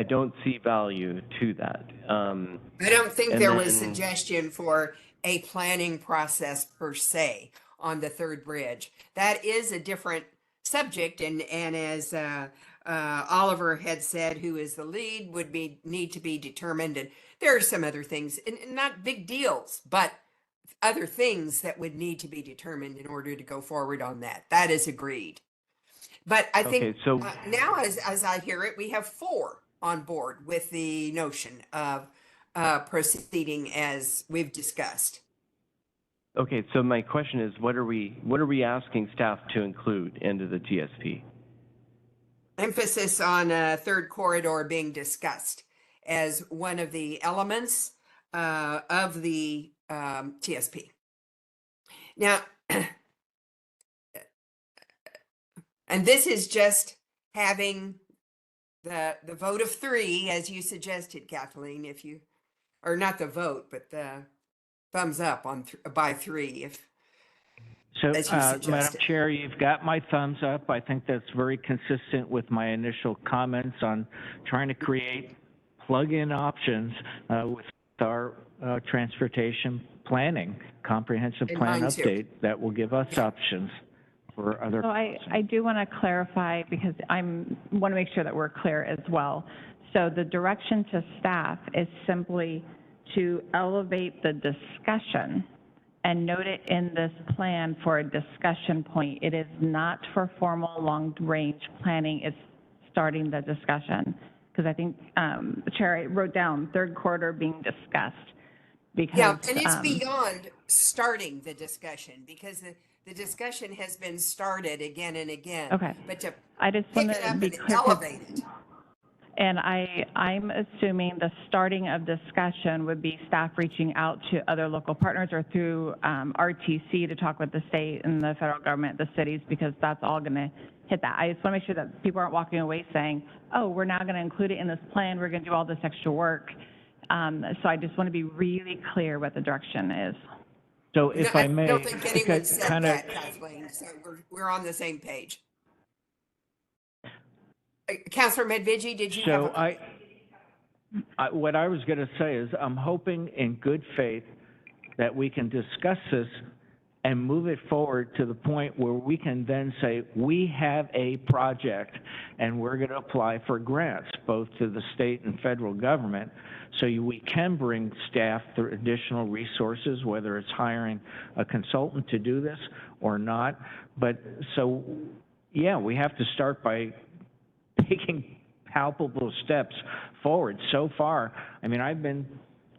don't see value to that. I don't think there was suggestion for a planning process per se on the third bridge. That is a different subject, and as Oliver had said, who is the lead, would need to be determined. And there are some other things, and not big deals, but other things that would need to be determined in order to go forward on that. That is agreed. But I think okay, so now, as I hear it, we have 4 on board with the notion of proceeding as we've discussed. Okay, so my question is, what are we asking staff to include into the TSP? Emphasis on a third corridor being discussed as one of the elements of the TSP. Now, and this is just having the vote of 3, as you suggested, Kathleen, if you, or not the vote, but the thumbs up on by 3, if So, as you Madam suggested. Chair, you've got my thumbs up. I think that's very consistent with my initial comments on trying to create plug-in options with our transportation planning, comprehensive And plan mine too. update that will give us options for other. So I do want to clarify, because want to make sure that we're clear as well. So the direction to staff is simply to elevate the discussion and note it in this plan for a discussion point. It is not for formal long-range planning. It's starting the discussion. Because I think, Chair, I wrote down third quarter being discussed. Because, Yeah, and it's beyond starting the discussion, because the discussion has been started again and again. Okay. But to I just pick want it to up be and clear. elevate it. And I'm assuming the starting of discussion would be staff reaching out to other local partners or through RTC to talk with the state and the federal government, the cities, because that's all going to hit that. I just want to make sure that people aren't walking away saying, oh, we're now going to include it in this plan, we're going to do all this extra work. So I just want to be really clear what the direction is. So if No, I may, don't think anyone said kind of, that, Kathleen, so we're on the same page. Councilor Medvigi, did you have so a? what I was going to say is I'm hoping in good faith that we can discuss this and move it forward to the point where we can then say, we have a project and we're going to apply for grants, both to the state and federal government, so we can bring staff through additional resources, whether it's hiring a consultant to do this or not. But so, yeah, we have to start by taking palpable steps forward. So far, I mean, I've been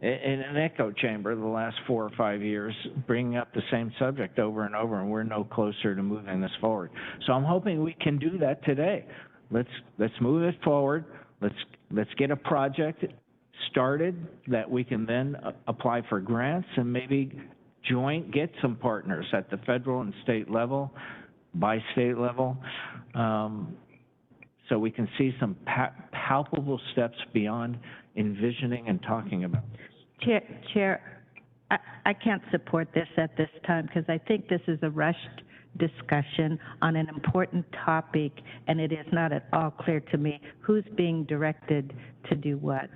in an echo chamber the last 4 or 5 years, bringing up the same subject over and over, and we're no closer to moving this forward. So I'm hoping we can do that today. Let's move it forward. Let's get a project started that we can then apply for grants and maybe get some partners at the federal and state level, by state level, so we can see some palpable steps beyond envisioning and talking about. Chair, I can't support this at this time because I think this is a rushed discussion on an important topic, and it is not at all clear to me who's being directed to do what.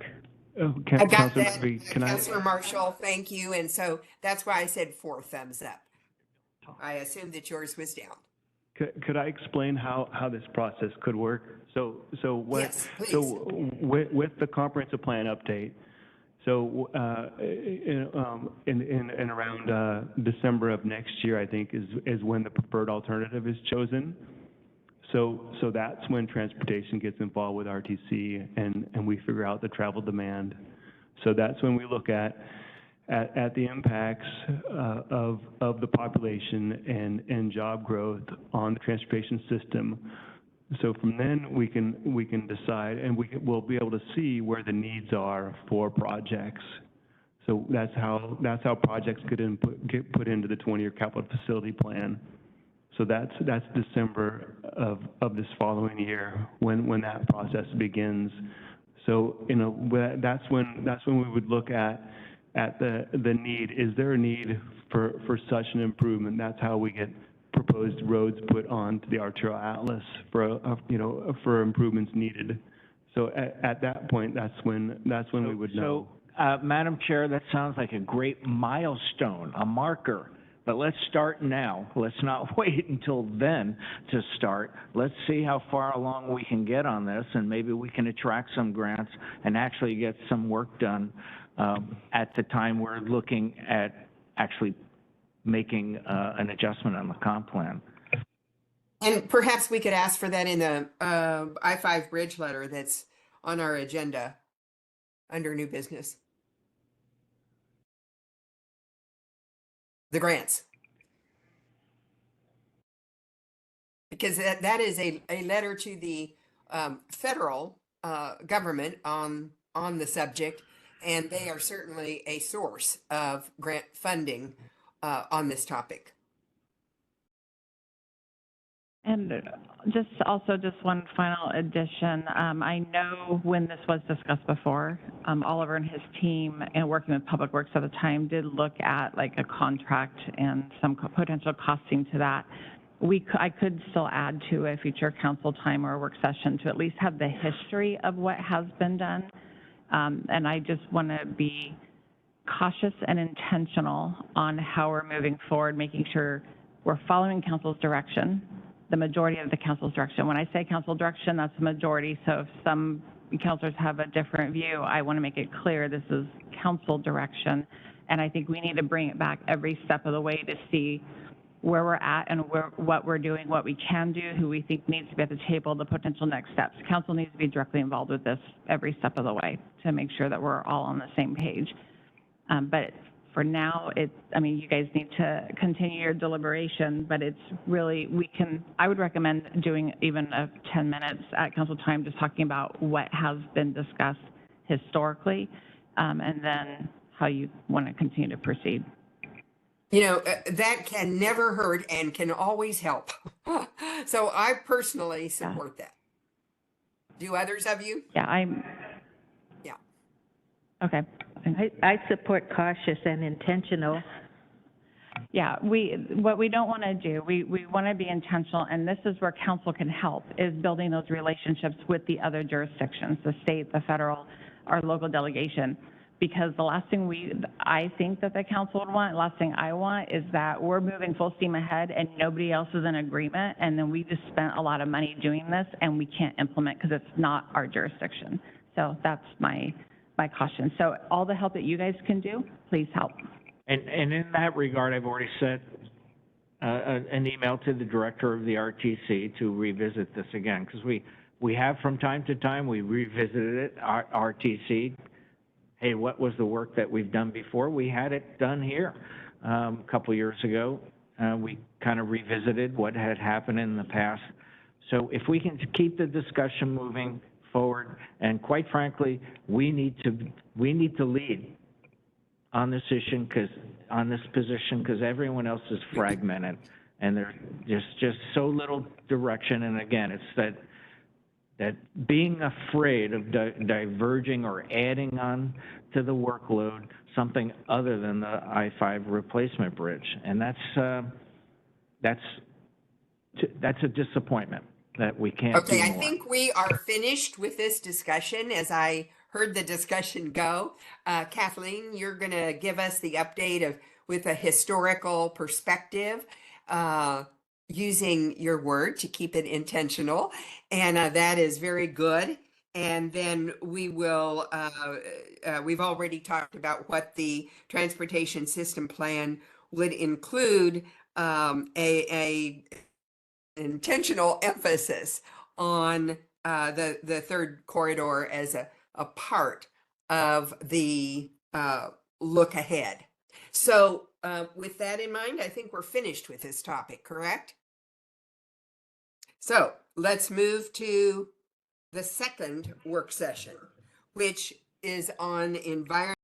I got Councilor that, Murphy, can I? Councilor Marshall, thank you. And so that's why I said 4 thumbs up. I assumed that yours was down. Could I explain how this process could work? So Yes, please. with the comprehensive plan update, so in around December of next year, I think is when the preferred alternative is chosen. So that's when transportation gets involved with RTC and we figure out the travel demand. So that's when we look at the impacts of the population and job growth on the transportation system. So from then we can decide, and we'll be able to see where the needs are for projects. So that's how projects get put into the 20-year capital facility plan. So that's December of this following year when that process begins. So that's when we would look at the need. Is there a need for such an improvement? That's how we get proposed roads put onto the arterial atlas for improvements needed. So at that point, that's when we would know. So, Madam Chair, that sounds like a great milestone, a marker. But let's start now. Let's not wait until then to start. Let's see how far along we can get on this, and maybe we can attract some grants and actually get some work done at the time we're looking at actually making an adjustment on the comp plan. And perhaps we could ask for that in the I-5 bridge letter that's on our agenda under new business. The grants. Because that is a letter to the federal government on the subject, and they are certainly a source of grant funding on this topic. And just one final addition. I know when this was discussed before, Oliver and his team, and working with Public Works at the time, did look at like a contract and some potential costing to that. I could still add to a future council time or a work session to at least have the history of what has been done. And I just want to be cautious and intentional on how we're moving forward, making sure we're following council's direction, the majority of the council's direction. When I say council direction, that's the majority. So if some councilors have a different view, I want to make it clear this is council direction. And I think we need to bring it back every step of the way to see where we're at and what we're doing, what we can do, who we think needs to be at the table, the potential next steps. Council needs to be directly involved with this every step of the way to make sure that we're all on the same page. But for now, you guys need to continue your deliberation, but it's really, I would recommend doing even 10 minutes at council time, just talking about what has been discussed historically, and then how you want to continue to proceed. That can never hurt and can always help. So I personally support that. Do others of you? Yeah, Yeah. Okay. I support cautious and intentional. Yeah, what we don't want to do, we want to be intentional, and this is where council can help, is building those relationships with the other jurisdictions, the state, the federal, our local delegation. Because the last thing I think that the council would want, last thing I want, is that we're moving full steam ahead and nobody else is in agreement, and then we just spent a lot of money doing this and we can't implement because it's not our jurisdiction. So that's my caution. So all the help that you guys can do, please help. And in that regard, I've already sent an email to the director of the RTC to revisit this again, because we have from time to time, we revisited it, RTC. Hey, what was the work that we've done before? We had it done here a couple years ago. We kind of revisited what had happened in the past. So if we can keep the discussion moving forward, and quite frankly, we need to lead on this issue, because everyone else is fragmented, and there's just so little direction. And again, it's that being afraid of diverging or adding on to the workload something other than the I-5 replacement bridge, and that's a disappointment that we can't do Okay, I more. think we are finished with this discussion as I heard the discussion go. Kathleen, you're going to give us the update with a historical perspective, using your word to keep it intentional. And that is very good. And then we will, we've already talked about what the transportation system plan would include, a intentional emphasis on the third corridor as a part of the look ahead. So with that in mind, I think we're finished with this topic, correct? So let's move to the second work session, which is on environment.